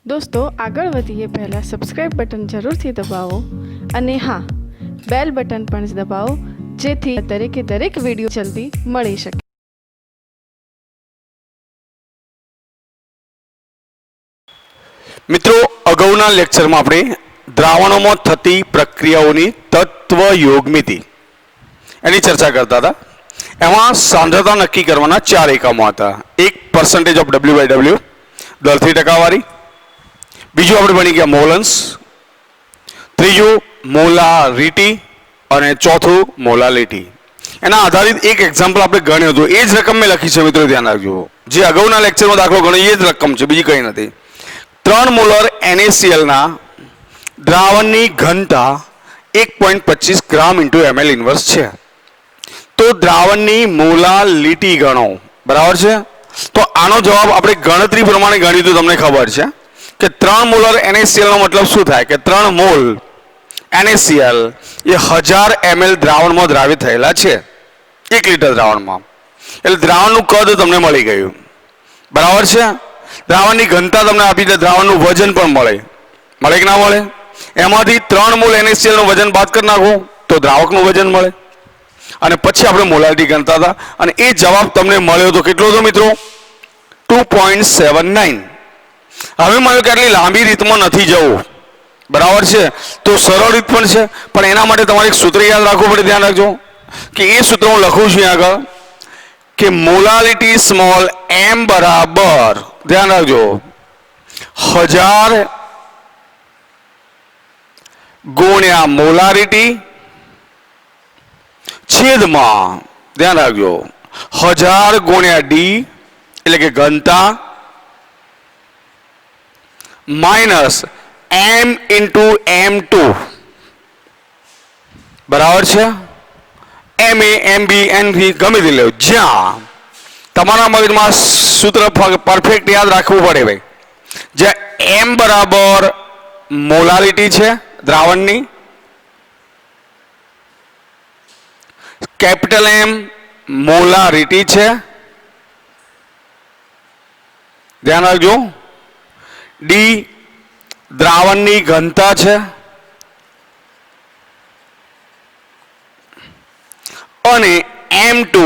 दोस्तों આગળ વધીએ પહેલાં સબસ્ક્રાઇબ બટન જરૂરથી દબાવો અને હા બેલ બટન પણ દબાવો જેથી દરેક વિડીયો જલ્દી મળી શકે। મિત્રો અગાઉના લેક્ચરમાં આપણે દ્રાવણોમાં થતી પ્રક્રિયાઓની તત્વ યોગમિતિ એની ચર્ચા કરતા હતા। એમાં સાંદ્રતા નક્કી કરવાના 4 એકમો હતા। એક percentage of W/W દરથી ટકાવારી, બીજું આપણે ભણી ગયા મોલન્સ, ત્રીજું મોલારિટી અને ચોથું મોલાલિટી। એના આધારિત એક એક્ઝામ્પલ આપણે ગણ્યું હતું, એ જ રકમ મેં લખી છે મિત્રો, ધ્યાન રાખજો। જે અગાઉના લેક્ચરમાં દાખલો ગણ્યો એ જ રકમ છે, બીજી કંઈ નથી। 3 મોલર NaCl ના દ્રાવણની ઘનતા 1.25 ગ્રામ ઇન્ટુ ml ઇન્વર્સ છે। તો દ્રાવણની મોલાલિટી ગણો, બરાબર છે। તો આનો જવાબ આપણે ગણતરી પ્રમાણે ગણ્યું તો તમને ખબર છે કે 3 મોલર NaCl નો મતલબ શું થાય કે 3 મોલ NaCl એ 1000 ml દ્રાવણમાં દ્રાવિત થયેલા છે 1 લિટર દ્રાવણમાં। એટલે દ્રાવણનું કદ તમને મળી ગયું, બરાબર છે। દ્રાવણની ઘનતા તમને આપી દે, દ્રાવણનું વજન પણ મળે કે ના મળે? એમાંથી 3 મોલ NaCl નું વજન બાદ કરી નાખો તો દ્રાવકનું વજન મળે, અને પછી આપણે મોલારિટી ગણતા હતા અને એ જવાબ તમને મળ્યો તો કેટલો હતો મિત્રો? 2.79। હવે માનો કે આટલી લાંબી રીતમાં નથી જવું, બરાબર છે, તો સરળ રીત પણ છે, પણ એના માટે તમારે એક સૂત્ર યાદ રાખવું પડે, ધ્યાન રાખજો કે એ સૂત્ર હું લખું છું આગળ કે મોલાલિટી સ્મોલ m બરાબર, ધ્યાન રાખજો, 1000 ગુણ્યા મોલારિટી છેદમાં, ધ્યાન રાખજો, 1000 ગુણ્યા d એટલે કે ઘનતા માઇનસ m ઇન્ટુ m2, બરાબર છે। m a m b n થી ગમે તે લો, જ્યાં તમારા મગજમાં સૂત્ર પરફેક્ટ યાદ રાખવું પડે ભાઈ, જ્યાં m બરાબર મોલારિટી છે દ્રાવણની, કેપિટલ M મોલારિટી છે, ધ્યાન રાખજો, d દ્રાવણની ઘનતા છે અને m2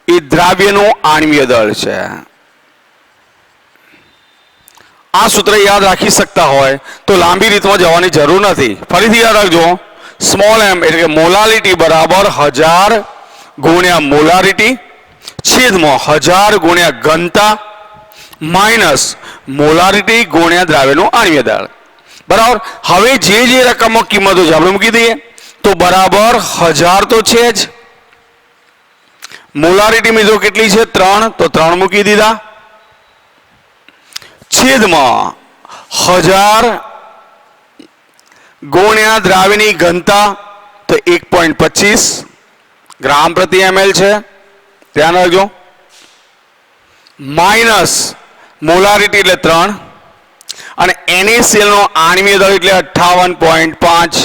એ દ્રાવ્યનું આણ્વીય દળ છે। આ સૂત્ર યાદ રાખી શકતા હોય તો લાંબી રીતમાં જવાની જરૂર નથી। ફરીથી યાદ રાખજો, સ્મોલ m એટલે કે મોલાલિટી બરાબર 1000 ગુણ્યા મોલારિટી છેદમાં 1000 ગુણ્યા ઘનતા માઇનસ મોલારિટી ગુણ્યા દ્રાવ્યનું આણ્વીય દળ, બરાબર। હવે જે રકમો કિંમતો છે આપણે મૂકી દઈએ તો બરાબર 1000 તો છે જ, મોલારિટી મિત્રો કેટલી છે 3, તો 3 મૂકી દીધા, છેદમાં 1000 ગુણ્યા દ્રાવ્યની ઘનતા તો 1.25 ગ્રામ પ્રતિ ml છે, ધ્યાન રાખજો, માઇનસ મોલારિટી એટલે 3 અને NaCl નો આણ્વીય દળ એટલે 58.5,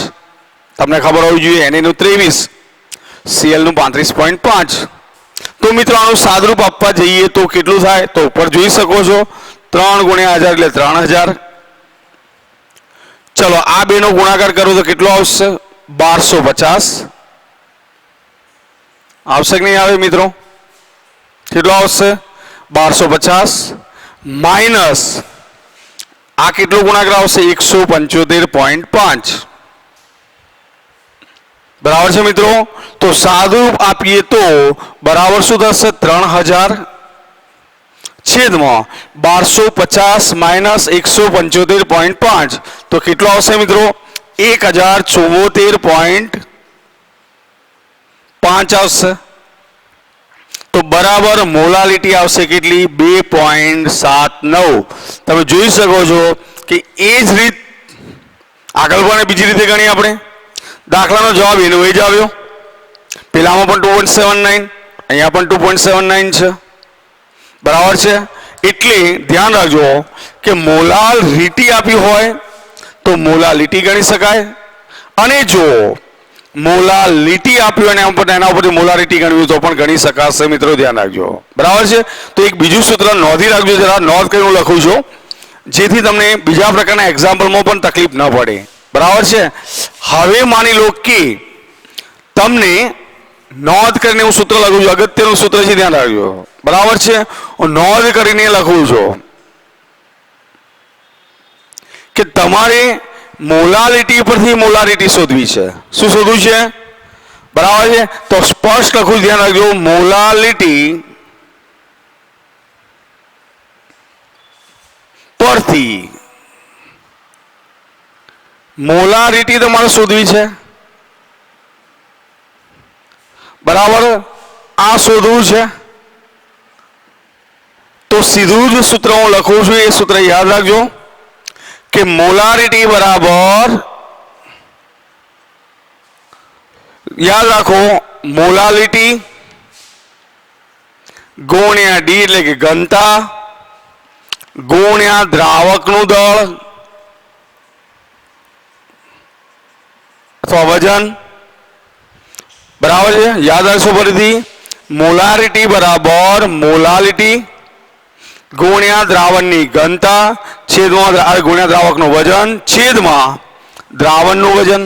તમને ખબર હોવી જોઈએ, Na નું 23, Cl નું 35.5। તો મિત્રો આનું સાદરૂપ આપવા જઈએ તો કેટલું થાય તો ઉપર જોઈ શકો છો, 3 ગુણ્યા 1000 એટલે 3000। ચલો આ બેનો ગુણાકાર કરો તો કેટલો આવશે? 1250 આવશે કે નહીં આવે મિત્રો? કેટલો આવશે? 1250 માઇનસ આ કેટલો ગુણાકાર આવશે? 175.5, બરાબર છે મિત્રો। તો સાદુરૂપ આપીએ તો બરાબર શું થશે? 3000 છેદમાં 1250 માઇનસ 175.5 તો કેટલો આવશે મિત્રો? 1074.5 આવશે। તો બરાબર મોલાલિટી આવશે કેટલી? 2.79। તમે જોઈ શકો છો કે એ જ રીત આગળ પણ બીજી રીતે ગણી આપણે, દાખલાનો જવાબ એનો એ જ આવ્યો, પેલામાં પણ 2.79, અહીંયા પણ 2.79 છે, બરાબર છે। એટલે ધ્યાન રાખજો કે મોલાલિટી આપી હોય તો મોલાલિટી ગણી શકાય, અને જો મોલાલિટી આપ્યું અને એના ઉપરથી મોલારિટી ગણવી તો પણ ગણી શકાશે મિત્રો, ધ્યાન રાખજો, બરાબર છે। તો એક બીજું સૂત્ર નોંધી રાખજો, જરા નોંધ કરીને હું લખું છું, જેથી તમને બીજા પ્રકારના એક્ઝામ્પલમાં પણ તકલીફ ન પડે. બરાબર છે. હવે માની લો કે તમને નોંધ કરીને હું સૂત્ર લખું છું, અગત્યનું સૂત્ર છે, ધ્યાન રાખજો. બરાબર છે. હું નોંધ કરીને લખું છું કે તમારે મોલાલિટી પરથી મોલારિટી શોધવી છે. શું શોધવું છે? બરાબર છે. તો સ્પષ્ટ લખું, ધ્યાન રાખજો. મોલાલિટી પરથી મોલારિટી તમારે શોધવી છે. બરાબર, આ શોધવું છે. તો સીધું જ સૂત્ર હું લખું છું, એ સૂત્ર યાદ રાખજો કે મોલારિટી બરાબર, યાદ રાખો, મોલાલિટી ગુણ્યા ડી એટલે કે ઘનતા ગુણ્યા દ્રાવકનું દળ અથવા વજન. બરાબર છે. યાદ રાખશો ફરીથી, મોલારિટી બરાબર મોલાલિટી ગુણ્યા દ્રાવણની ઘનતા છેદમાં ગુણ્યા દ્રાવકનું વજન છેદમાં દ્રાવણનું વજન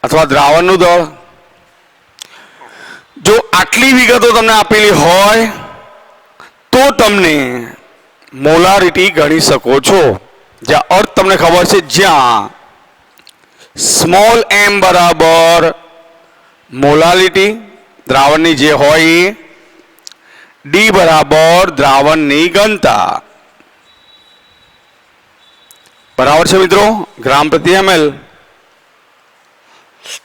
અથવા દ્રાવણનું દળ. જો આટલી વિગતો તમને આપેલી હોય તો તમને મોલારિટી ગણી શકો છો. જ્યાં અર્થ તમને ખબર છે, જ્યાં સ્મોલ એમ બરાબર મોલાલિટી દ્રાવણની જે હોય એ, ડી બરાબર દ્રાવણની ઘનતા. બરાબર છે મિત્રો, ગ્રામ પ્રતિ ml.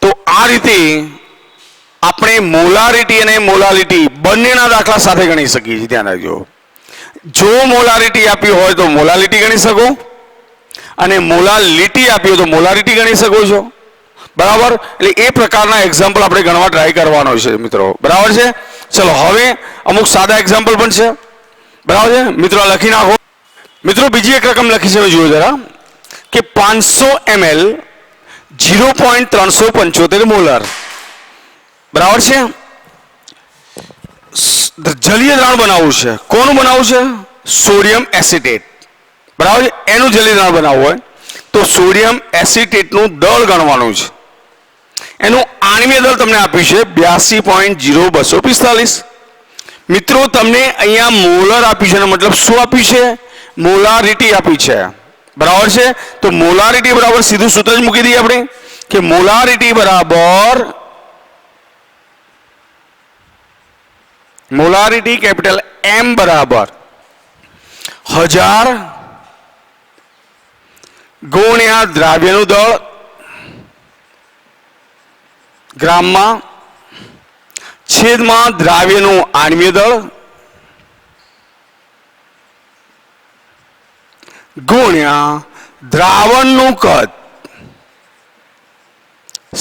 તો આ રીતે આપણે મોલારિટી અને મોલાલિટી બંનેના દાખલા સાથે ગણી શકીએ છીએ. ધ્યાન રાખજો. જો મોલારિટી આપી હોય તો મોલાલિટી ગણી શકો અને મોલાલિટી આપી હોય તો મોલારિટી ગણી શકો છો. બરાબર. એટલે એ પ્રકારના એક્ઝામ્પલ આપણે ગણવા ટ્રાય કરવાનો છે મિત્રો. બરાબર છે. ચલો હવે અમુક સાદા એક્ઝામ્પલ પણ છે. બરાબર છે મિત્રો, લખી નાખો. મિત્રો બીજી એક રકમ લખી છે, જુઓ જરા, કે 500 ml 0.375 મોલર. બરાબર છે. જલીય દ્રાવણ બનાવવું છે. કોનું બનાવવું છે? Sodium acetate. બરાબર છે. એનું જલીય દ્રાવણ બનાવવું હોય તો સોડિયમ એસિટેટનું દળ ગણવાનું છે. એનું આણ્વીય દળ તમને આપ્યું છે 82.0245. મિત્રો તમને અહીંયા મોલર આપ્યું છે, મતલબ શું આપ્યું છે? મોલારિટી આપી છે. બરાબર છે. તો મોલારિટી બરાબર સીધું સૂત્ર જ મૂકી દઈએ આપણે કે મોલારિટી બરાબર મોલારિટી કેપિટલ M બરાબર 1000 ગુણ્યા દ્રાવ્યનું દળ ગ્રામમાં છેદમાં દ્રાવ્યનું આણ્વીય દળ ગુણ્યા દ્રાવણનું કદ.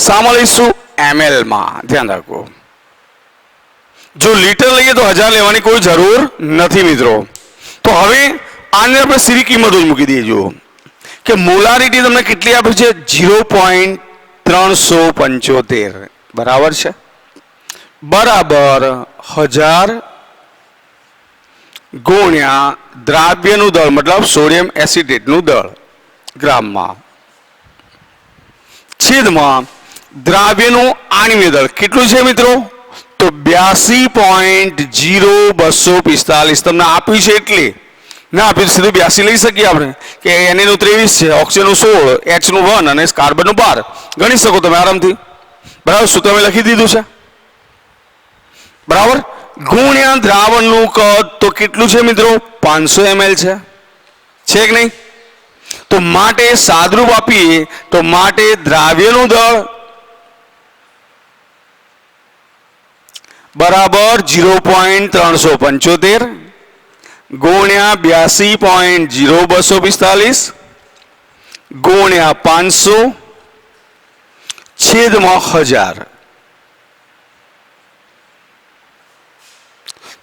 સામા લઈશું ml માં. ધ્યાન રાખો, જો લીટર લઈએ તો 1000 લેવાની કોઈ જરૂર નથી મિત્રો. તો હવે આને આપણે સીધી કિંમતો જ મૂકી દઈએ. જુઓ કે મોલારિટી તમને કેટલી આપી છે? 0.375. બરાબર છે. બરાબર 1000 ગુણ્યા દ્રાવ્યનું દળ મતલબ સોડિયમ એસિટેટનું દળ ગ્રામમાં છેદમાં દ્રાવ્યનું આણ્વીય દળ કેટલું છે મિત્રો? તો 82.0245 તમને આપ્યું છે. એટલે ના આપ્યું સીધું 82 લઈ શકીએ આપણે કે Na નું 23 છે, ઓક્સિજનનું 16, H નું 1 અને કાર્બનનું 12 ગણી શકો તમે આરામથી. બરાબર. સૂત્ર મેં લખી દીધું છે. બરાબર. ગુણ્યા દ્રાવણનું કદ તો કેટલું છે મિત્રો? 500 ml છે કે નહીં? તો માટે સાદરૂપ આપીએ તો માટે દ્રાવ્યનું દળ બરાબર 0.375 ગુણ્યા 82.0245 ગુણ્યા 500 છેદમાં 1000.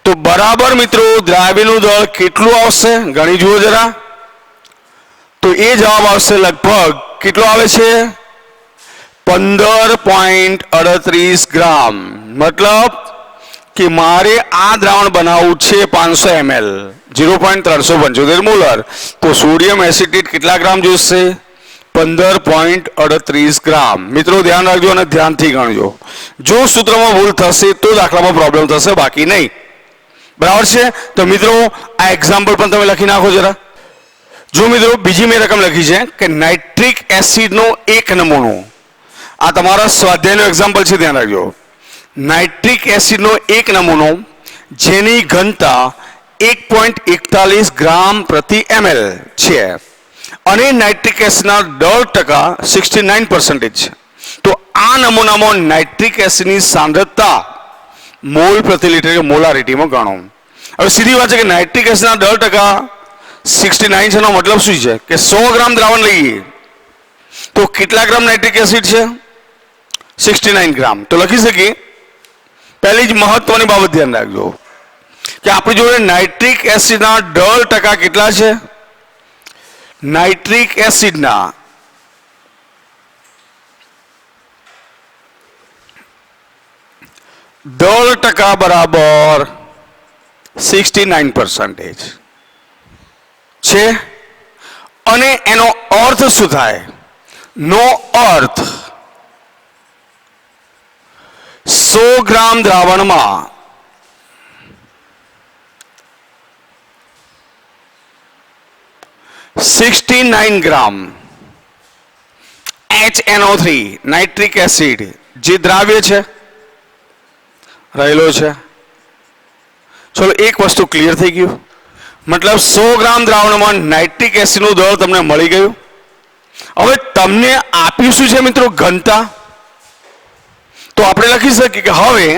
તો બરાબર મિત્રો દ્રાવ્યનું દળ કેટલું આવશે? ગણી જુઓ જરા. તો એ જવાબ આવશે લગભગ કેટલો આવે છે? 15.38 ગ્રામ. મતલબ કે મારે આ દ્રાવણ બનાવવું છે 500 ml 0.375 મોલર, તો સોડિયમ એસિટેટ કેટલા ગ્રામ જોઈશે? 15.38 ગ્રામ. મિત્રો ધ્યાન રાખજો અને ધ્યાનથી ગણજો. જો સૂત્રમાં ભૂલ થશે તો દાખલામાં પ્રોબ્લેમ થશે, બાકી નહીં. બરાબર છે? તો મિત્રો આ એક્ઝામ્પલ પણ તમે લખી નાખો જરા. જો મિત્રો બીજી મેં રકમ લખી છે કે નાઇટ્રિક એસિડનો એક નમૂનો, આ તમારા સ્વાધ્યાયનો એક્ઝામ્પલ છે, ધ્યાન રાખજો. નાઇટ્રિક એસિડનો એક નમૂનો જેની ઘનતા 1.41 ગ્રામ પ્રતિ ml છે અને નાઇટ્રિક એસિડના 10% 69% છે. તો આ નમૂનામાં નાઇટ્રિક એસિડની સાંદ્રતા મોલ પ્રતિ લિટર કે મોલારિટીમાં ગણો. હવે સીધી વાત છે કે નાઇટ્રિક એસિડના 10% 69 છે નો મતલબ શું છે કે 100 ગ્રામ દ્રાવણ લઈએ તો કેટલા ગ્રામ નાઇટ્રિક એસિડ છે? 69 ગ્રામ. તો લખી શકીએ, પહેલી જ મહત્વની બાબત ધ્યાન રાખજો કે આપણી જોડે નાઇટ્રિક એસિડના 10% કેટલા છે? નાઇટ્રિક એસિડના 10% બરાબર 69% છે. અને એનો અર્થ શું થાય? નો અર્થ 100 ગ્રામ દ્રાવણમાં 69 ગ્રામ HNO3 નાઇટ્રિક એસિડ જે દ્રાવ્ય છે રહેલો છે. ચલો એક વસ્તુ ક્લિયર થઈ ગયું, મતલબ 100 ગ્રામ દ્રાવણમાં નાઇટ્રિક એસિડનું દળ તમને મળી ગયું. હવે તમને આપ્યું શું છે મિત્રો? ઘનતા. તો આપણે લખી શકીએ કે હવે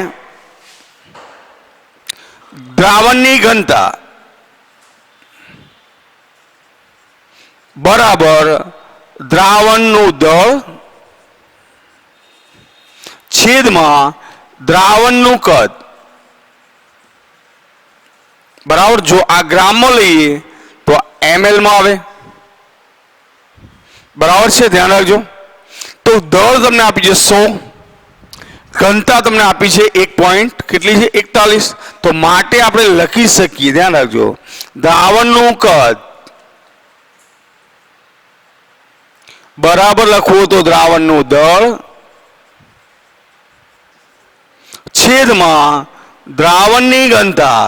દ્રાવણની ઘનતા બરાબર દ્રાવણનું દળ છેદમાં દ્રાવણનું કદ બરાબર. જો આ ગ્રામમાં લઈએ તો ml માં આવે. બરાબર છે? ધ્યાન રાખજો. તો દળ તમને આપી છે 100, ઘનતા તમને આપી છે 1 કેટલી છે? 41. તો માટે આપણે લખી શકીએ, ધ્યાન રાખજો, દ્રાવણનું કદ બરાબર લખવું તો દ્રાવણનું દળ છેદમાં દ્રાવણની ઘનતા.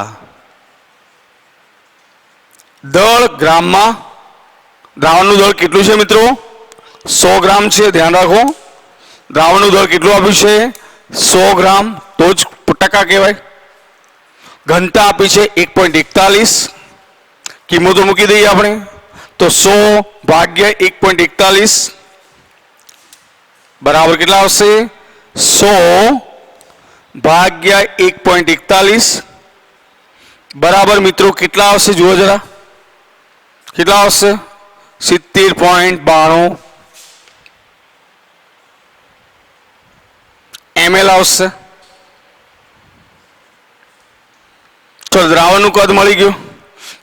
દળ ગ્રામમાં, દ્રાવણનું દળ કેટલું છે મિત્રો? 100 ગ્રામ છે. ધ્યાન રાખો, દ્રાવણનું દળ કેટલું આપ્યું છે? 100 ગ્રામ. તો જ ટકા કહેવાય. ઘનતા આપી છે 1.41. કિંમતો મૂકી દઈએ આપણે. તો 100 ભાગ્યા 1.41 બરાબર કેટલા આવશે? 100 ભાગ્યા 1.41 બરાબર મિત્રો કેટલા આવશે? જુઓ જરા, કેટલા આવશે? 70.92 ml આવશે. ચલો દ્રાવણનું કદ મળી ગયું.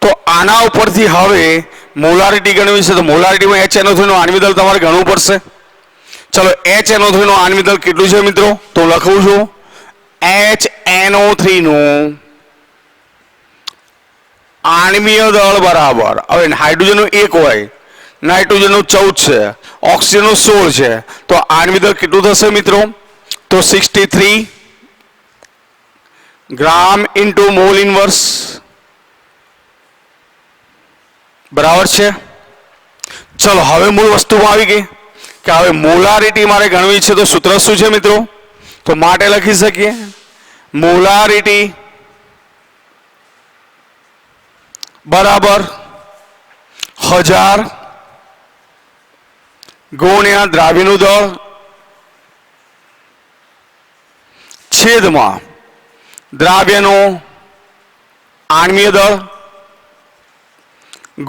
તો આના ઉપરથી હવે મોલારિટી ગણવી છે. તો મોલારિટીમાં HNO3 નું આણ્વિક દળ તમારે ગણવું પડશે. ચલો HNO3 નું આણ્વિક દળ કેટલું છે મિત્રો? તો લખું છું, HNO3 નું આણ્વીય દળ બરાબર, હવે હાઇડ્રોજનનું 1 હોય, નાઇટ્રોજનનું 14 છે, ઓક્સિજનનું 16 છે, તો આણ્વિક દળ કેટલું થશે મિત્રો? તો 63 ગ્રામ ઇન્ટુ મોલ ઇનવર્સ. બરાબર છે? ચલો હવે મૂળ વસ્તુમાં આવી ગઈ કે હવે મોલારિટી મારે ગણવી છે. તો સૂત્ર શું છે મિત્રો? તો માટે લખી શકીએ, મોલારિટી બરાબર 1000 ગુણ્યા દ્રાવ્યનું દળ છેદમાં દ્રાવ્યનું આણ્વીય દળ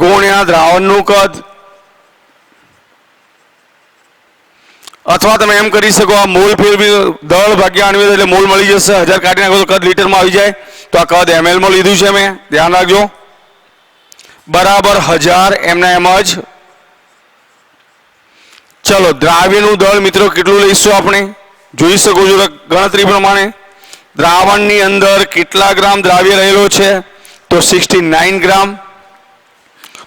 ગુણ્યા દ્રાવણનું કદ. અથવા તમે એમ કરી શકો, આ મોલ ફેરવી દળ ભાગ્યા આણ્વીય એટલે મોલ મળી જશે. 1000 કાઢી નાખો તો કદ લીટરમાં આવી જાય. તો આ કદ ml માં લીધું છે મેં, ધ્યાન રાખજો. બરાબર 1000 એમના એમ જ. ચલો દ્રાવ્યનું દળ મિત્રો કેટલું લઈશું આપણે? જોઈ શકો છો ગણતરી પ્રમાણે દ્રાવણની અંદર કેટલા ગ્રામ દ્રાવ્ય રહેલો છે? તો 69 ગ્રામ.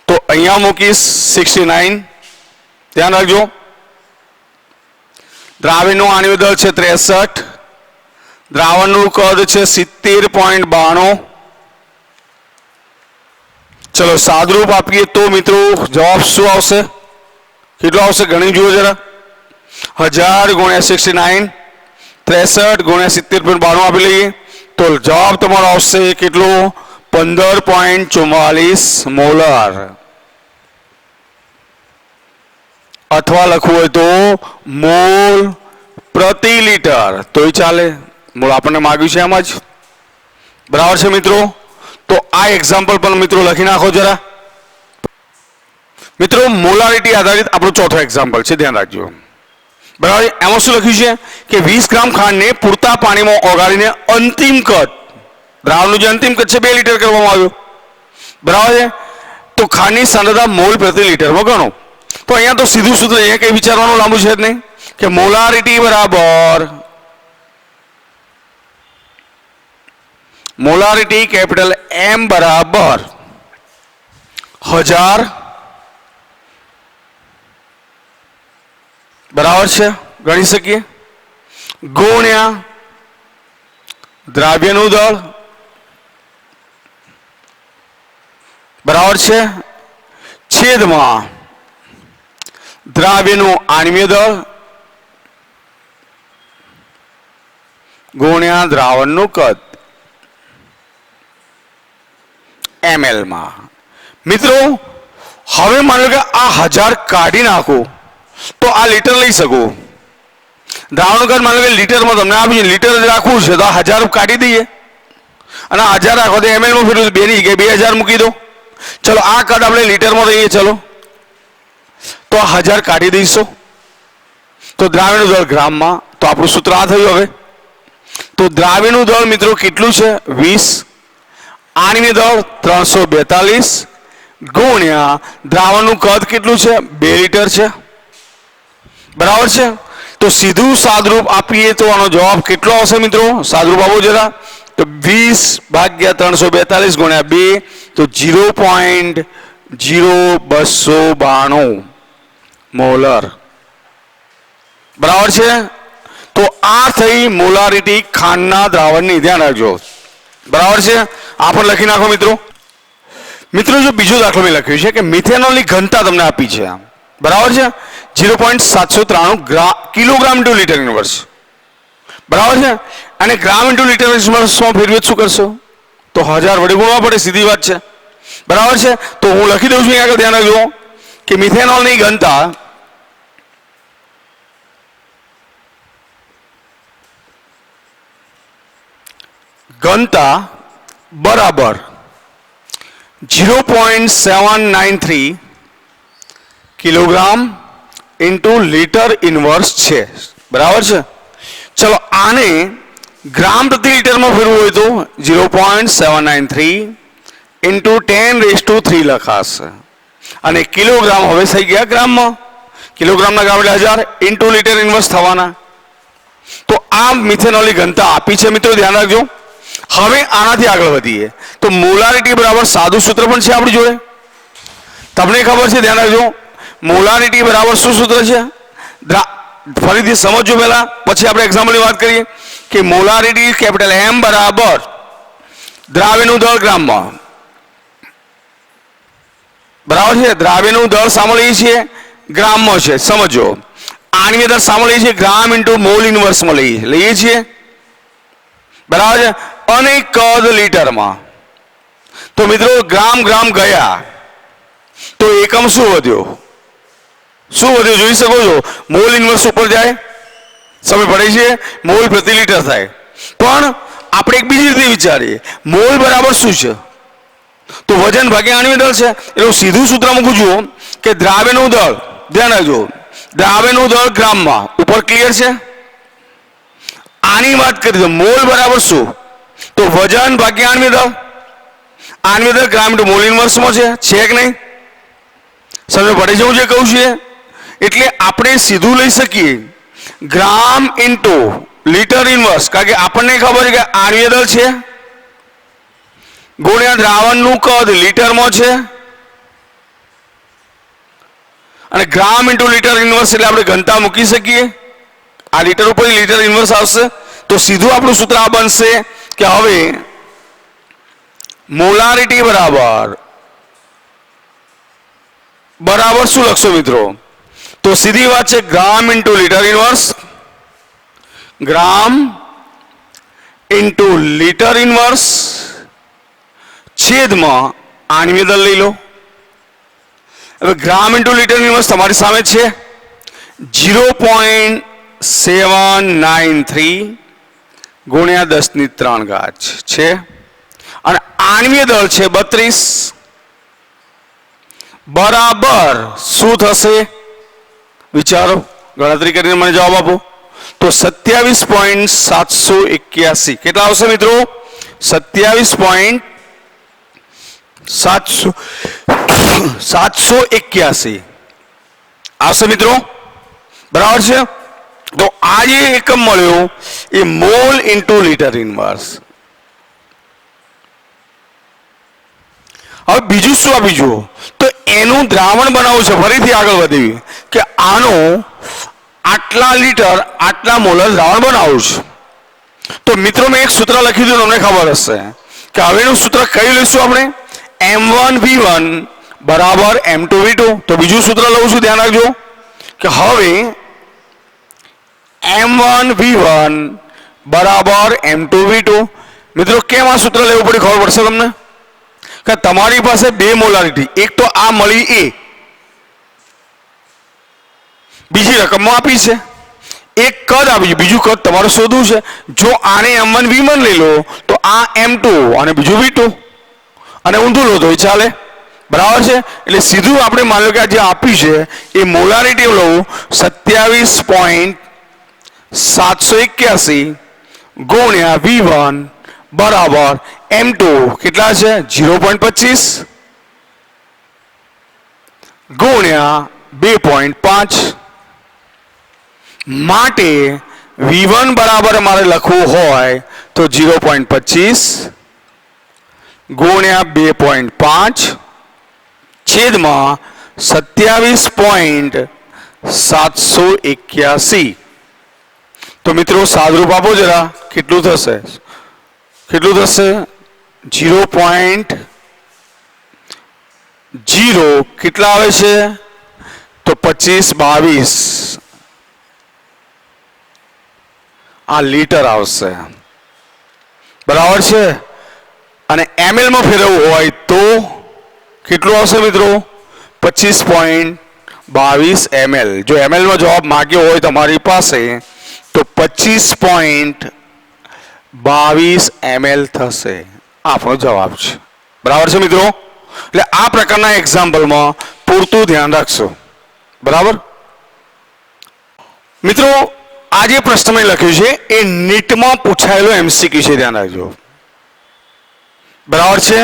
તો અહીંયા મૂકીશ 69, ધ્યાન રાખજો. દ્રાવ્યનું આણ્વિક દળ છે 63, દ્રાવણનું કદ છે 70.92. ચલો સાદરૂપ આપીએ તો મિત્રો જવાબ શું આવશે? કેટલો આવશે ગણી જુઓ જરા. 1000 × 69, 63 × 70.92 આપી લઈએ તો જવાબ તમારો આવશે કેટલો? 15.44 મોલર. અથવા લખવું હોય તો મોલ પ્રતિ લિટર તોય ચાલે. મોલ આપણને માગ્યું છે એમ જ, બરાબર છે મિત્રો. તો આ એક્ઝામ્પલ પણ મિત્રો લખી નાખો જરા. મિત્રો મોલારિટી આધારિત આપણું ચોથો એક્ઝામ્પલ છે, ધ્યાન રાખજો. બરાબર. એમાં શું લખ્યું છે કે 20 ગ્રામ ખાંડને પૂરતા પાણીમાં ઓગાળીને અંતિમ કદ, દ્રાવણનું જે અંતિમ કદ છે 2 લિટર કરવામાં આવ્યું. બરાબર છે. તો ખાંડની સાંદ્રતા મોલ પ્રતિ લિટરમાં ગણો. તો અહીંયા તો સીધું સૂત્ર, અહીંયા કંઈ વિચારવાનું લાંબુ છે જ નહીં કે મોલારિટી બરાબર મોલારિટી કેપિટલ M બરાબર 1000 બરાબર છે ગણી શકીએ ગુણ્યા દ્રાવ્યનું દળ બરાબર છે છેદમાં દ્રાવ્યનું આણ્વીય દળ ગુણ્યા દ્રાવણનું કદ ml માં. મિત્રો હવે માનો કે આ 1000 કાઢી નાખો તો આ લિટર લઈ શકો. દ્રાવણનું કદ માનો કે લીટરમાં તમને આપી લીટર જ રાખવું છે તો આ 1000 કાઢી દઈએ અને 1000 રાખો તો ml માં ફેરવું 2 ની જગ્યાએ 2000 મૂકી દો. ચલો આ કદ આપણે લીટરમાં લઈએ. ચલો તો આ 1000 કાઢી દઈશું તો દ્રાવ્યનું દળ ગ્રામમાં. તો આપણું સૂત્ર આ થયું. હવે તો દ્રાવ્યનું દળ મિત્રો કેટલું છે 20, આણ્વીય દળ 342 ગુણ્યા દ્રાવણનું કદ કેટલું છે 2 લિટર છે. બરાબર છે. તો સીધું સાદરૂપ આપીએ તો આનો જવાબ કેટલો આવશે મિત્રો? સાદરૂપ આપો જરા. તો 20/342 ગુણ્યા 2 તો 0.0292 મોલર. બરાબર છે. તો આ થઈ મોલારિટી ખાંડના દ્રાવણની. ધ્યાન રાખજો. બરાબર છે. આ પણ લખી નાખો મિત્રો. મિત્રો જો બીજો દાખલો મેં લખ્યું છે કે મિથેનોલની ઘનતા તમને આપી છે. બરાબર છે 0.793 કિલોગ્રામ ઇન્ટુ લિટર ઇન્વર્સ. બરાબર છે. અને ગ્રામ ઇન્ટુ લિટર ઇન્વર્સમાં ફેરવીએ શું કરશો? તો 1000 વડે ગુણવા પડે, સીધી વાત છે. બરાબર છે. તો હું લખી દઉં છું અહીંયા આગળ, ધ્યાન રાખજો કે મિથેનોલની ઘનતા બરાબર 0.793 કિલોગ્રામ ઇન્ટુ લિટર ઇન્વર્સ છે. બરાબર છે. ચલો આને ગ્રામ પ્રતિ લિટરમાં ફેરવું હોય તો 0.793 ઇન્ટુ 10³ લખાશે અને કિલોગ્રામ હવે થઈ ગયા ગ્રામમાં. કિલોગ્રામના ગ્રામ એટલે 1000 ઇન્ટુ લિટર ઇન્વર્સ થવાના. તો આ મિથેનોલની ઘનતા આપી છે મિત્રો, ધ્યાન રાખજો. હવે આનાથી આગળ વધીએ તો મોલારિટી બરાબર સાદું સૂત્ર પણ છે આપણી જોડે, તમને ખબર છે. ધ્યાન રાખજો. મોલારિટી બરાબર શું સૂત્ર છે ફરીથી સમજો પહેલા, પછી આપણે એક્ઝામ્પલની વાત કરીએ કે મોલારિટી કેપિટલ M બરાબર દ્રાવ્યનું દળ ગ્રામમાં. બરાબર છે. દ્રાવ્યનું દળ સામે લઈએ છીએ ગ્રામમાં છે, સમજો. આણ્વીય દળ સામે લઈએ છીએ ગ્રામ ઇન્ટુ મોલ ઇન્વર્સમાં લઈએ છીએ. બરાબર છે. અને કદ લીટરમાં. તો મિત્રો ગ્રામ ગયા તો એકમ શું વધ્યો? જોઈ શકો છો. મોલ ઇન્વર્સ ઉપર જાય, સમય પડે છે, મોલ પ્રતિ લિટર થાય. પણ આપણે એક બીજી રીતે વિચારીએ, મોલ બરાબર શું છે? તો વજન ભાગ્યા આણ્વીય દળ છે. એટલે સીધું સૂત્ર મૂકું છું કે દ્રાવ્યનું દળ, ધ્યાન રાખજો, દ્રાવ્યનું દળ ગ્રામમાં. ઉપર ક્લિયર છે? આની વાત કરી તો મોલ બરાબર શું? તો વજન ભાગ્યા આણ્વીય દળ. આણ્વીય દળ ગ્રામ ઇન્ટુ મોલ ઇન્વર્સમાં છે કે નહીં? સમજ પડે છે હું જે કહું છું? એટલે આપણે સીધું લઈ શકીએ ગ્રામ ઇન્ટુ લિટર ઇનવર્સ, કારણ કે આપણને ખબર છે કે આણ્વીય દળ છે ગુણ્યા દ્રાવણનું કદ લીટરમાં છે અને ગ્રામ ઇન્ટુ લિટર ઇનવર્સ એટલે આપણે ઘનતા મૂકી શકીએ. આ લીટર ઉપર લિટર ઇનવર્સ આવશે તો સીધું આપણું સૂત્ર આ બનશે કે હવે મોલારિટી બરાબર શું લખશો મિત્રો? તો સીધી વાત છે ગ્રામ ઇન્ટુ લિટર ઇનવર્સ, ગ્રામ ઇન્ટુ લિટર ઇનવર્સ છેદમાં આણ્વીય દળ લઈ લો. હવે ગ્રામ ઇન્ટુ લિટર ઇનવર્સ તમારી સામે છે 0.793 ગુણ્યા 10³ છે અને આણ્વીય દળ છે 32 બરાબર શું થશે વિચારો, ગણતરી કરીને મને જવાબ આપો. તો 27.781 કેટલા આવશે મિત્રો? 27.781 આવશે મિત્રો, બરાબર છે. તો આ જે એકમ મળ્યો એ મોલ ઇન્ટુ લિટર ઇનવર્સ. હવે બીજું શું આપી જુઓ, તો એનું દ્રાવણ બનાવવું છે. ફરીથી આગળ વધીએ કે આનો આટલા લીટર આટલા મોલર દ્રાવણ બનાવવું છે. તો મિત્રો મેં એક સૂત્ર લખ્યું હતું, તમને ખબર હશે કે હવેનું સૂત્ર કયું લઈશું આપણે? M1V1 બરાબર M2V2. તો બીજું સૂત્ર લઉં છું, ધ્યાન રાખજો કે હવે M1V1 બરાબર M2V2. મિત્રો કેમ આ સૂત્ર લેવું પડે ખબર પડશે તમને કે તમારી પાસે બે મોલારિટી, એક તો આ મળી એ, બીજી રકમમાં આપી છે, એક કદ આપી છે, બીજું કદ તમારે શોધવું છે. જો આને M1V1 લઈ લો તો આ M2 અને બીજું V2 અને ઊંધું લો તો એ ચાલે, બરાબર છે. એટલે સીધું આપણે માની લો કે આ જે આપ્યું છે એ મોલારિટી લઉં 27.781 ગુણ્યા V1 બરાબર M2 કેટલા છે 0.25 ગુણ્યા 2.5 માટે V1 બરાબર મારે લખવું હોય તો 0.25 ગુણ્યા 2.5 છેદમાં 27.781. તો મિત્રો સાદરૂપ આપો જરા, કેટલું થશે 0.0 કેટલા આવે છે તો 25-22 આ લીટર આવશે, બરાબર છે. અને ml માં ફેરવવું હોય તો કેટલું આવશે મિત્રો 25.22 ml. જો ml માં જવાબ માંગ્યો હોય તમારી પાસે તો 25.22 ml થશે, આપણો જવાબ છે, બરાબર છે મિત્રો. એટલે આ પ્રકારના એક્ઝામ્પલમાં પૂરતું ધ્યાન રાખશો, બરાબર મિત્રો. આ જે પ્રશ્ન મેં લખ્યું છે એ નીટમાં પૂછાયેલો MCQ છે, ધ્યાન રાખજો, બરાબર છે.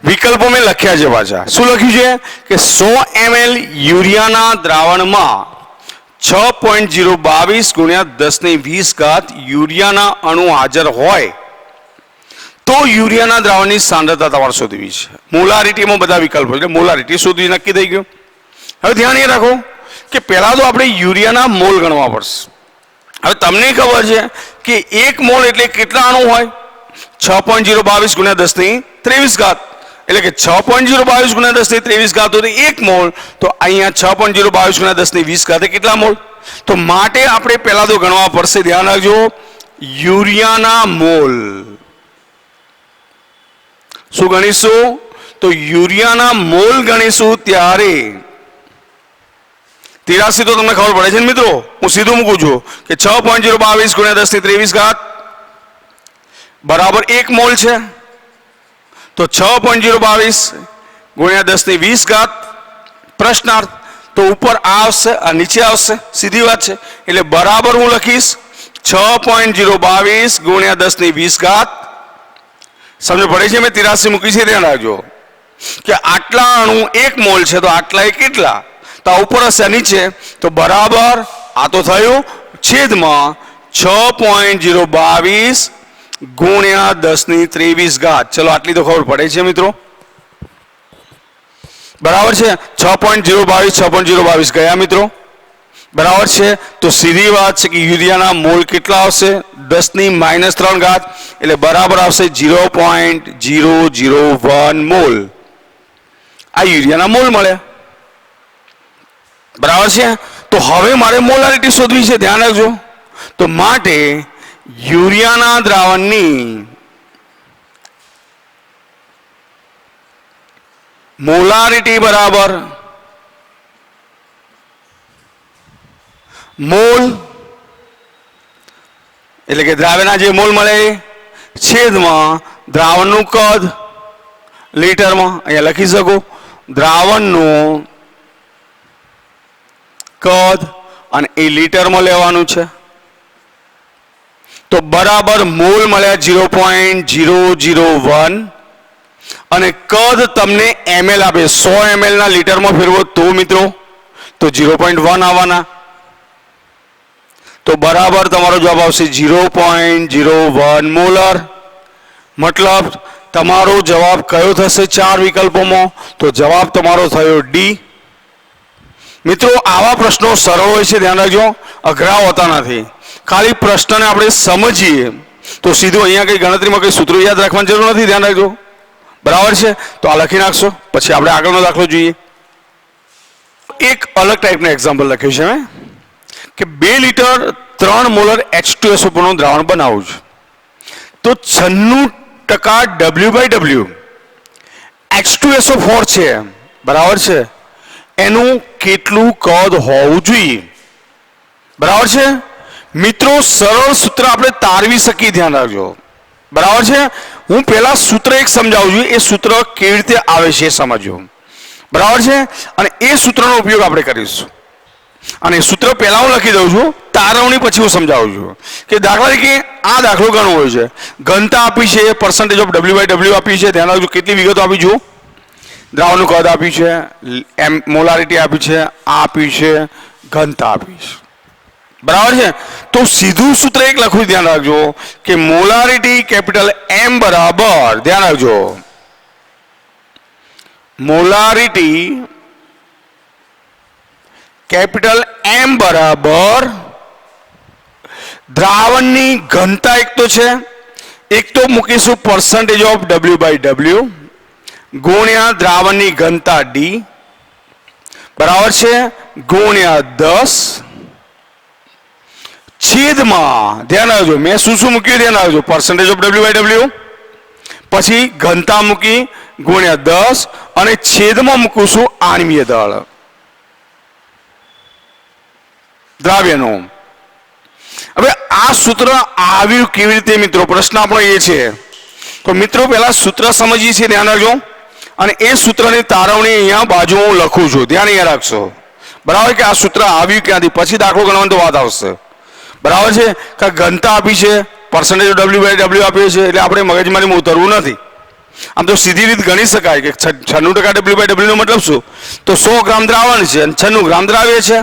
વિકલ્પો મેં લખ્યા છે પાછા. શું લખ્યું છે કે 100 ml યુરિયાના દ્રાવણમાં 6.022 ગુણ્યા 10⁻20 યુરિયાના અણુ હાજર હોય તો યુરિયાના દ્રાવણની સાંદ્રતા તમારે શોધવી છે. મોલારિટીમાં બધા વિકલ્પો એટલે મોલારિટી શોધવી નક્કી થઈ ગયું. હવે ધ્યાન એ રાખો કે પહેલા તો આપણે યુરિયાના મોલ ગણવા પડશે. હવે તમને ખબર છે કે 1 મોલ એટલે કેટલા અણુ હોય 6.022 ગુણ્યા 10⁻23 એટલે કે 6.022 ગુણ્યા 10⁻23 તો 1 મોલ. તો અહીંયા 6.022 ગુણ્યા 10⁻20 કેટલા મોલ? તો માટે આપણે પહેલા તો ગણવા પડશે, ધ્યાન રાખજો, યુરિયાના મોલ. શું ગણીશું તો યુરિયાના મોલ ગણીશું ત્યારે 83 તો તમને ખબર પડે છે ને મિત્રો. હું સીધું મૂકું છું કે 6.022 ગુણ્યા 10⁻23 બરાબર 1 મોલ છે. તો 6.022 ગુણ્યા 10⁻20 પ્રશ્નાર્થ. તો ઉપર આ આવશે આ નીચે આવશે, સીધી વાત છે. એટલે બરાબર હું લખીશ 6.022 ગુણ્યા 10⁻20. સમજ પડે છે? મેં 83 મૂકી છે, ધ્યાન રાખજો કે આટલા અણુ 1 મોલ છે તો આટલા એ કેટલા, તો આ ઉપર હશે નીચે, તો બરાબર આ તો થયું છેદમાં 6.022 ગુણ્યા 10⁻23. ચલો આટલી તો ખબર પડે છે મિત્રો, બરાબર છે. 6.022 6.022 ગયા મિત્રો, બરાબર છે. તો સીધી વાત છે કે યુરિયાના મોલ કેટલા આવશે? 10⁻³ એટલે બરાબર આવશે 0.001 મોલ. આ યુરિયાના મોલ મળ્યા, બરાબર છે. તો હવે મારે મોલારિટી શોધવી છે, ધ્યાન રાખજો. તો માટે યુરિયાના દ્રાવણની મોલારિટી બરાબર મોલ એટલે કે દ્રાવ્યના જે મોલ મળે છેદમાં દ્રાવણનું કદ લીટરમાં. અહીંયા લખી શકો દ્રાવણનું કદ અને એ લીટરમાં લેવાનું છે. તો બરાબર મોલ મળ્યા 0.001 અને કદ તમને ml આપે 100 ml ના લીટરમાં ફેરવો તો મિત્રો તો 0.1 આવવાના. તો બરાબર તમારો જવાબ આવશે 0.01 મોલર. મતલબ તમારો જવાબ કયો થશે 4 વિકલ્પોમાં? તો જવાબ તમારો થયો ડી. મિત્રો આવા પ્રશ્નો સરળ હોય છે, ધ્યાન રાખજો, અઘરા હોતા નથી. ખાલી પ્રશ્નને આપણે સમજીએ તો સીધું અહીંયા કઈ ગણતરીમાં કઈ સૂત્રો યાદ રાખવાની જરૂર નથી, ધ્યાન રાખજો, બરાબર છે. તો આ લખી નાખશો, પછી આપણે આગળનો દાખલો જોઈએ. એક અલગ ટાઈપનું એક્ઝામ્પલ લખ્યું છે મેં કે 2 લીટર 3 મોલર H2SO નું દ્રાવણ બનાવું છું. તો 96% W/W H2SO4 છે, બરાબર છે. એનું કેટલું કદ હોવું જોઈએ? બરાબર છે મિત્રો. સરળ સૂત્ર આપણે તારવી શકીએ, ધ્યાન રાખજો, બરાબર છે. હું પહેલા સૂત્ર એક સમજાવું છું, એ સૂત્ર કેવી રીતે આવે છે સમજો, બરાબર છે. અને એ સૂત્રનો ઉપયોગ આપણે કરીશું. અને સૂત્ર પહેલા હું લખી દઉં છું, તારવણી પછી હું સમજાવું છું. કે દાખલા તરીકે આ દાખલો ઘણો હોય છે, ઘનતા આપી છે, પર્સન્ટેજ ઓફ W/W આપી છે, ધ્યાન રાખજો. કેટલી વિગતો આપી છું? દ્રાવણનું કદ આપ્યું છે, મોલારિટી આપી છે, આપી છે, ઘનતા આપી છે, બરાબર છે. તો સીધું સૂત્ર એક લખવું, ધ્યાન રાખજો કે મોલારિટી કેપિટલ M બરાબર, ધ્યાન રાખજો, મોલારિટી કેપિટલ M બરાબર દ્રાવણની ઘનતા એક તો છે, એક તો મૂકીશું પર્સન્ટેજ ઓફ W/W ગુણ્યા દ્રાવણની ઘનતા D, બરાબર છે, ગુણ્યા 10 છેદમાં, ધ્યાન રાખજો મેં શું મૂક્યું, ધ્યાન રાખજો, પર્સન્ટેજ ઓફ W/W પછી ઘનતા મૂકી ગુણ્યા 10 અને છેદમાં મૂકું આણ્વીય દળ દ્રાવ્યનું. હવે આ સૂત્ર આવ્યું કેવી રીતે મિત્રો? પ્રશ્ન આપણો એ છે. તો મિત્રો પહેલા સૂત્ર સમજીએ છીએ, ધ્યાન રાખજો. અને એ સૂત્રની તારવણી અહીંયા બાજુમાં હું લખું છું, ધ્યાન અહીંયા રાખશો, બરાબર. કે આ સૂત્ર આવ્યું ક્યાંથી, પછી દાખલો ગણવાની તો વાત આવશે, બરાબર છે. કે ઘનતા આપી છે, પર્સન્ટેજ W/W આપી છે, એટલે આપણે મગજમારીમાં ઉતરવું નથી. આમ તો સીધી રીત ગણી શકાય કે 96% W/W નો મતલબ શું? તો 100 ગ્રામ દ્રાવણ છે અને 96 ગ્રામ દ્રાવ્ય છે.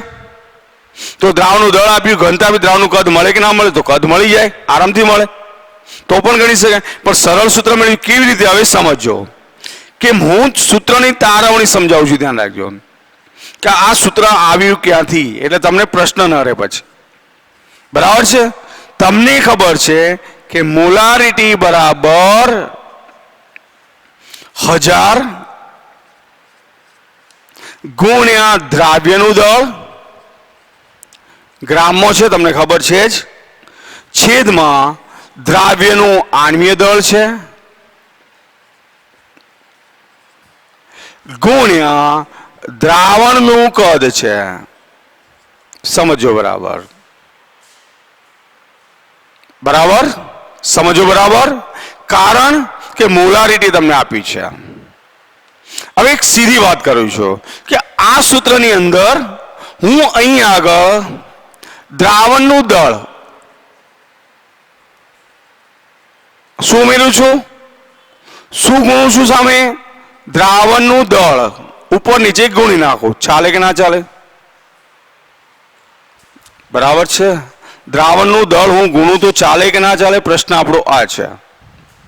તો દ્રાવણનું દળ આપ્યું, ઘનતા આપી, દ્રાવણનું કદ મળે કે ના મળે? તો કદ મળી જાય, આરામથી મળે, તો પણ ગણી શકાય. પણ સરળ સૂત્ર મેળવ્યું કેવી રીતે? હવે સમજો કે હું સૂત્રની તારવણી સમજાવું છું, ધ્યાન રાખજો કે આ સૂત્ર આવ્યું ક્યાંથી, એટલે તમને પ્રશ્ન ન રહે પછી, બરાબર છે. તમને ખબર છે કે મોલારિટી બરાબર 1000 ગુણ્યા દ્રાવ્યનું દળ, ગ્રામમાં છે તમને ખબર છે જ, છેદમાં દ્રાવ્યનું આણ્વીય દળ છે ગુણ્યા દ્રાવણનું કદ છે. સમજો બરાબર, બરાબર સમજો બરાબર. કારણ કે મોલારિટી તમને આપી છે. હવે એક સીધી વાત કરું છું કે આ સૂત્રની અંદર હું અહીં આગળ દ્રાવણનું દળ શું ઉમેરું છું, શું ગુણું છું સામે? દ્રાવણનું દળ ઉપર નીચે ગુણી નાખો, ચાલે કે ના ચાલે? બરાબર છે. દ્રાવણનું દળ હું ગુણું તો ચાલે કે ના ચાલે? પ્રશ્ન આપણો આ છે.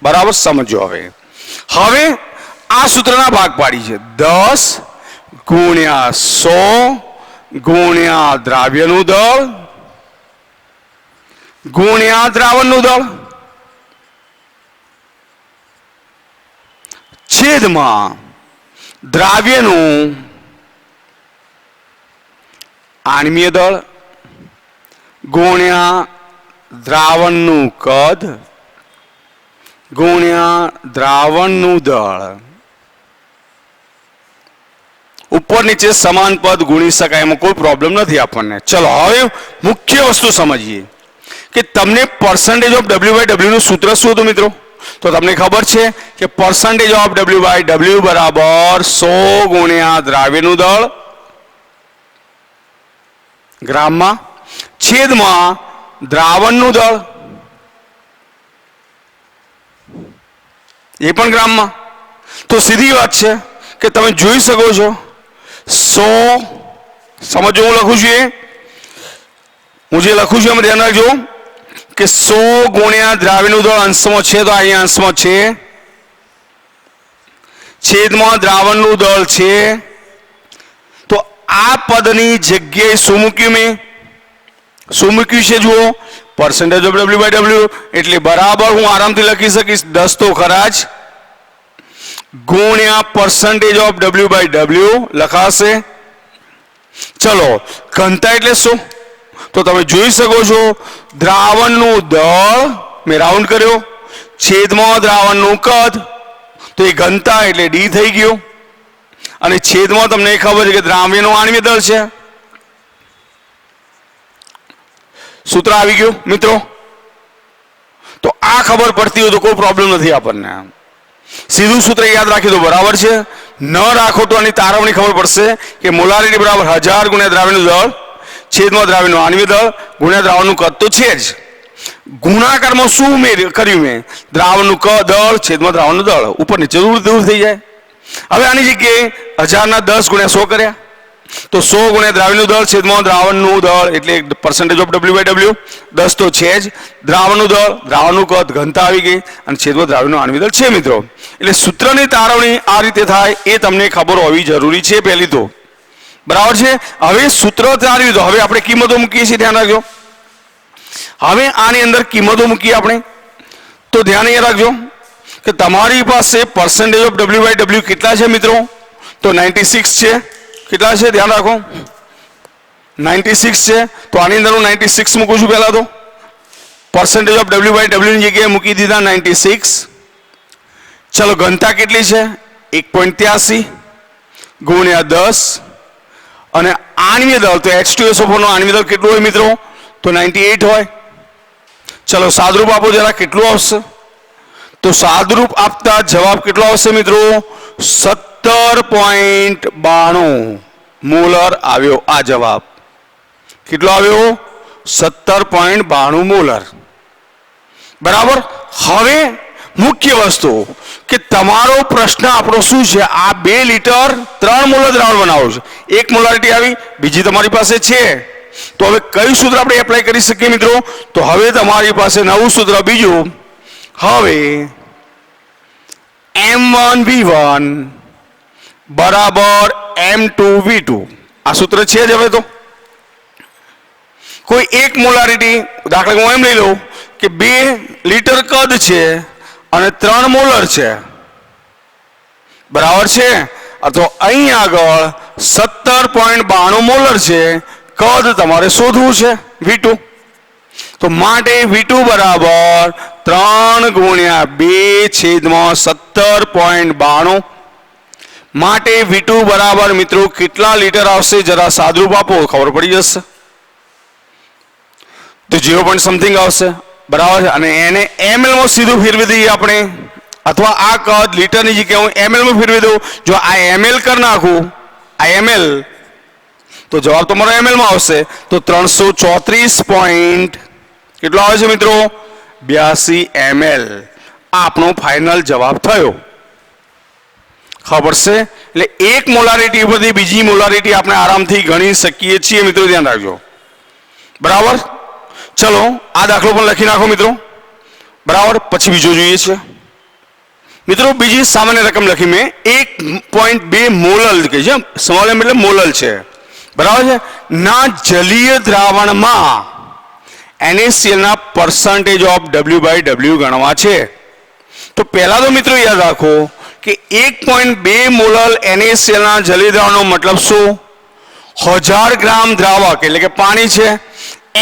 બરાબર, સમજો. હવે આ સૂત્રના ભાગ પાડી છે. 10 ગુણ્યા 100 ગુણ્યા દ્રાવ્યનું દળ ગુણ્યા દ્રાવણનું દળ છેદમાં દ્રાવ્યનું આણ્વીય દળ ગુણ્યા દ્રાવણનું કદ ગુણ્યા દ્રાવણનું દળ. ઉપર નીચે સમાન પદ ગુણી શકાય, એમાં કોઈ પ્રોબ્લેમ નથી આપણને. ચલો હવે મુખ્ય વસ્તુ સમજીએ કે તમને પર્સન્ટેજ ઓફ W/W નું સૂત્ર શું હતું મિત્રો? તો તમને ખબર છે કે પર્સન્ટેજ ઓફ W/W બરાબર 100 ગુણ્યા દ્રાવ્યનું દળ ગ્રામમાં છેદમાં દ્રાવણનું દળ એ પણ ગ્રામમાં. તો સીધી વાત છે કે તમે જોઈ શકો છો 100 સમજો. હું લખું છું હું જે લખું છું એમાં ધ્યાન રાખજો કે 100 ગુણ્યા દ્રાવ્યનું દળ અંશમાં છે તો અહીંયા અંશમાં છે છેદમાં દ્રાવણનું દળ છે. તો આ પદની જગ્યાએ શું મૂક્યું? મેં શું મૂક્યું છે? જુઓ, પર્સન્ટેજ ઓફ W/W એટલે બરાબર હું આરામથી લખી શકીશ 10 તો ખરા જ ગુણ્યા પર્સન્ટેજ ઓફ W/W લખાશે. ચલો, ઘનતા એટલે શું? તો તમે જોઈ શકો છો દ્રાવણનું દળ મેં રાઉન્ડ કર્યો છેદમાં દ્રાવણનું કદ, તો એ ઘનતા એટલે D થઈ ગયો. અને છેદમાં તમને ખબર છે કે દ્રાવ્યનું આણ્વીય દળ છે. સૂત્ર આવી ગયું મિત્રો. તો આ ખબર પડતી હોય તો કોઈ પ્રોબ્લેમ નથી આપણને. સીધું સૂત્ર યાદ રાખી દો, બરાબર છે. ન રાખો તો આની તારવણી ખબર પડશે કે મોલારિટી બરાબર 1000 ગુણ્યા દ્રાવ્યનું દળ છેદમાં દ્રાવ્યનું આણ્વીય દળ ગુણ્યા દ્રાવણનું કદ તો છે જ. ગુણાકારમાં શું કર્યું મેં? દ્રાવણનું દળ છેદમાં દ્રાવણનું દળ ઉપર નીચે દૂર થઈ જાય. હવે આની જગ્યાએ 1000 ના 10 ગુણ્યા 100 કર્યા તો 100 ગુણ્યા દ્રાવ્યનું દળ છેદમાં દ્રાવણનું દળ એટલે પર્સન્ટેજ ઓફ W/W 10 તો છે જ. દ્રાવણનું દળ દ્રાવણનું કદ ઘનતા આવી ગઈ અને છેદમાં દ્રાવ્યનું આણ્વીય દળ છે મિત્રો. એટલે સૂત્રની તારવણી આ રીતે થાય એ તમને ખબર હોવી જરૂરી છે પહેલી તો. બરાબર છે. હવે સૂત્ર તારવ્યું તો હવે આપણે કિંમતો મૂકીએ છીએ, ધ્યાન રાખજો. હવે આની અંદર કિંમતો મૂકીએ આપણે તો ધ્યાન એ રાખજો કે તમારી પાસે પર્સન્ટેજ ઓફ W/W કેટલા છે મિત્રો? તો 96 છે. કેટલા છે? ધ્યાન રાખો 96 છે. તો આની અંદર હું 96 મૂકું છું. પહેલા તો પર્સન્ટેજ ઓફ W/W ની જગ્યાએ મૂકી દીધા 96. ચલો, ઘનતા કેટલી છે? 1.83 ગુણ્યા 10 અને આણ્વીય દળ તો H2SO4 નો આણ્વીય દળ કેટલું હોય મિત્રો? તો 98 હોય. ચલો, સાદરૂપ આપો જરા, કેટલું આવશે? તો સાદરૂપ આપતા જવાબ કેટલો આવશે મિત્રો? 17.92 મોલર આવ્યો. આ જવાબ કેટલો આવ્યો? 17.92 મોલર. બરાબર. હવે મુખ્ય વસ્તુ કે તમારો પ્રશ્ન આપણો શું છે? આ 2 લીટર 3 મોલર દ્રાવણ બનાવો છે. એક મોલારિટી આવી, બીજી તમારી પાસે છે. તો હવે કયું સૂત્ર આપણે એપ્લાય કરી શકીએ મિત્રો? તો હવે તમારી પાસે નવું સૂત્ર બીજું. હવે M1V1 બરાબર M2V2 આ સૂત્ર છે જ. હવે તો કોઈ એક મોલારિટી, દાખલા હું એમ લઈ લઉં કે 2 લીટર કદ છે અને 3 મોલર છે. બરાબર છે. તો અહીં આગળ 17.92 મોલર છે. કદ તમારે શોધવું છે V2. તો માટે V2 બરાબર 3 ગુણ્યા 2 છેદમાં 17.92. માટે V2 બરાબર મિત્રો કેટલા લીટર આવશે? જરા સાદરૂપ આપો, ખબર પડી જશે. તો 0. સમથિંગ આવશે. બરાબર છે. અને એને ml માં સીધું ફેરવી દઈએ આપણે, અથવા આ કદ લીટરની જગ્યાએ હું ml માં ફેરવી દઉં. જો આ ml કરી નાખું, આ ml, તો જવાબ તમારો ml માં આવશે. તો 334. કેટલો આવે છે મિત્રો? 82 ml. આ આપણો ફાઇનલ જવાબ થયો. ખબર છે? એટલે એક મોલારિટી ઉપરથી બીજી મોલારિટી આપણે આરામથી ગણી શકીએ છીએ મિત્રો, ધ્યાન રાખજો. બરાબર. ચલો આ દાખલો પણ લખી નાખો મિત્રો, બરાબર. પછી બીજો જોઈએ છે મિત્રો. બીજી સામાન્ય રકમ લખી મેં 1.2 મોલલ કે છે, સ્મોલ એમ એટલે મોલલ છે, બરાબર છે, ના જલીય દ્રાવણમાં NaCl ના પર્સન્ટેજ ઓફ W/W ગણવા છે. તો પહેલા તો મિત્રો યાદ રાખો કે 1.2 મોલલ NaCl ના જલીય દ્રાવણનો મતલબ શું? 1000 ગ્રામ દ્રાવક એટલે કે પાણી છે,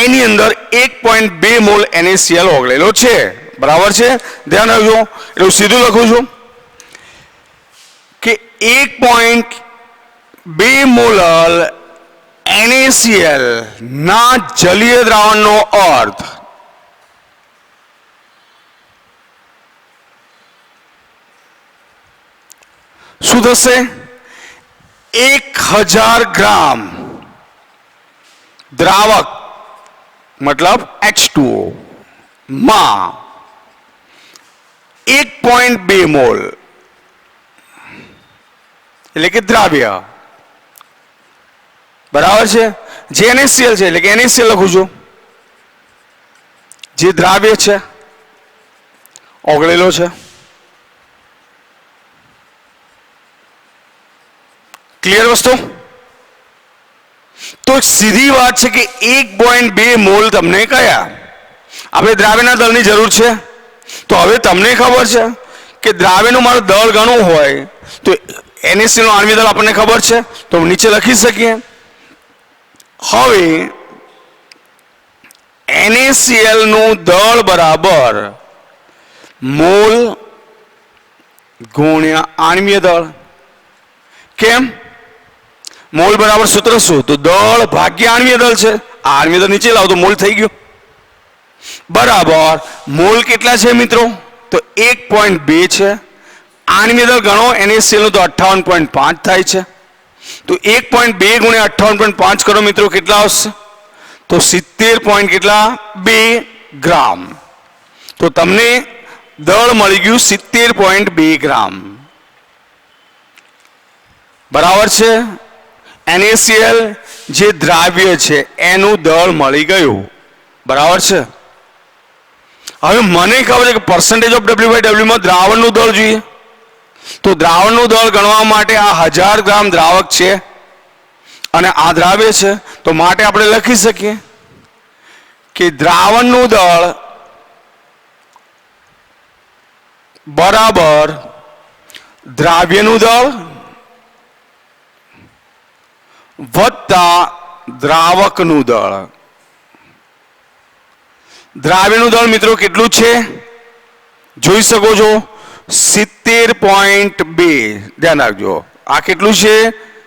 એની અંદર 1.2 મોલ NaCl ઓગળેલો છે, બરાબર છે. ધ્યાન રાખજો. એટલે હું સીધું લખું છું કે 1.2 મોલલ NaCl ના જલીય દ્રાવણનો અર્થ શું થશે? 1000 ગ્રામ દ્રાવક મતલબ H2O માં 1.2 મોલ એટલે કે દ્રાવ્ય, બરાબર છે. જે NaCl છે એટલે કે NaCl લખું છું, જે દ્રાવ્ય છે ઓગળેલો છે. ક્લિયર વસ્તુ? તો સીધી વાત છે કે 1.2 મોલ તમને કયા? આપણે દ્રાવ્યના દળની જરૂર છે. તો હવે તમને ખબર છે કે દ્રાવ્યનું મારે દળ ગણવું હોય તો NaCl નું આણ્વિક દળ આપણને ખબર છે, તો નીચે લખી શકીએ. હવે NaCl નું દળ બરાબર મોલ ગુણ્યા આણ્વીય દળ. કેમ? મોલ બરાબર સૂત્ર શું? તો દળ ભાગ્યા આણ્વીય દળ છે. આણ્વીય દળ નીચે લાવો તો મોલ થઈ ગયો, બરાબર. મોલ કેટલા છે મિત્રો? તો 1.2 છે. આણ્વીય દળ ગણો NaCl નું તો 58.5 થાય છે. તો 1.2 ગુણ્યા 58.5 કરો મિત્રો, કેટલા આવશે? તો 70.2 ગ્રામ. તો તમને દળ મળી ગયું 70.2 ગ્રામ, બરાબર છે. NaCl જે દ્રાવ્ય છે એનું દળ મળી ગયું, બરાબર છે. હવે મને ખબર છે કે પર્સન્ટેજ ઓફ W/W માં દ્રાવણનું દળ જોઈએ. તો દ્રાવણનું દળ ગણવા માટે આ 1000 ગ્રામ દ્રાવક છે અને આ દ્રાવ્ય છે, તો માટે આપણે લખી શકીએ કે દ્રાવણનું દળ બરાબર દ્રાવ્યનું દળ વત્તા દ્રાવકનું દળ. દ્રાવ્યનું દળ મિત્રો કેટલું છે જોઈ શકો છો? 70.2. ધ્યાન રાખજો, આ કેટલું છે?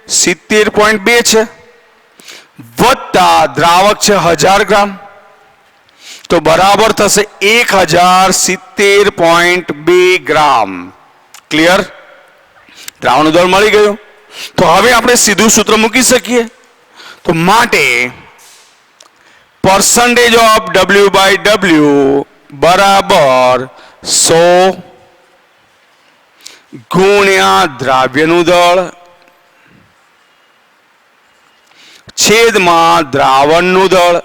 70.2 છે, વત્તા દ્રાવક છે 1000 ગ્રામ, તો બરાબર થશે 1070.2 ગ્રામ. ક્લિયર? દ્રાવણનું દળ મળી ગયું. તો હવે આપણે સીધું સૂત્ર મૂકી શકીએ. તો માટે પર્સન્ટેજ ઓફ W/W બરાબર 100 ગુણ્યા દ્રાવ્યનું દળ છેદમાં દ્રાવણનું દળ,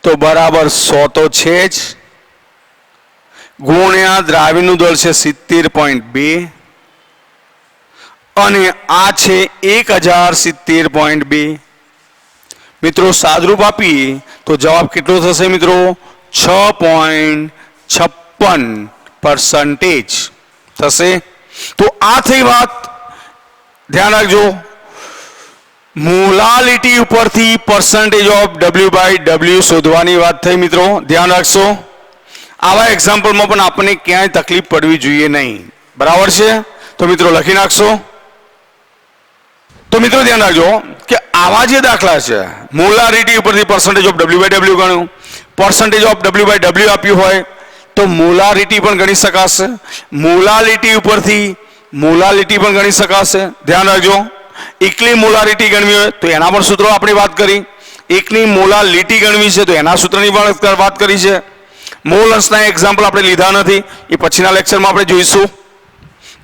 તો બરાબર 100 તો છે જ, ગુણ્યા દ્રાવ્યનું દળ છે 70.2 અને આ છે 1070.2. મિત્રો સાદરૂપ આપી તો જવાબ કેટલો થશે મિત્રો? 6.56% થશે. તો આ થઈ વાત. ધ્યાન રાખજો, મોલાલિટી ઉપરથી પર્સન્ટેજ ઓફ W/W શોધવાની વાત થઈ મિત્રો. ધ્યાન રાખશો, આવા એક્ઝામ્પલમાં પણ આપણને ક્યાંય તકલીફ પડવી જોઈએ નહીં, બરાબર છે. તો મિત્રો લખી નાખશો. તો મિત્રો ધ્યાન રાખજો કે આવા જે દાખલા છે, મોલારિટી ઉપરથી પર્સન્ટેજ ઓફ W/W ગણ્યું, પર્સન્ટેજ ઓફ W/W આપ્યું હોય તો મોલારિટી પણ ગણી શકાશે, મોલાલિટી ઉપરથી મોલાલિટી પણ ગણી શકાશે. ધ્યાન રાખજો, એકલી મોલારિટી ગણવી હોય તો એના પણ સૂત્રો આપણે વાત કરી, એકની મોલાલિટી ગણવી છે તો એના સૂત્રની પણ વાત કરી છે. મોલ અંશના એક્ઝામ્પલ આપણે લીધા નથી, એ પછીના લેક્ચરમાં આપણે જોઈશું,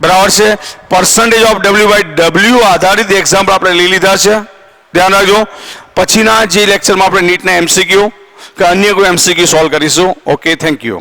બરાબર છે. પર્સન્ટેજ ઓફ W/W આધારિત એક્ઝામ્પલ આપણે લઈ લીધા છે, ધ્યાન રાખજો. પછીના જે લેક્ચરમાં આપણે નીટના MCQ કે અન્ય કોઈ MCQ સોલ્વ કરીશું. Okay, thank you.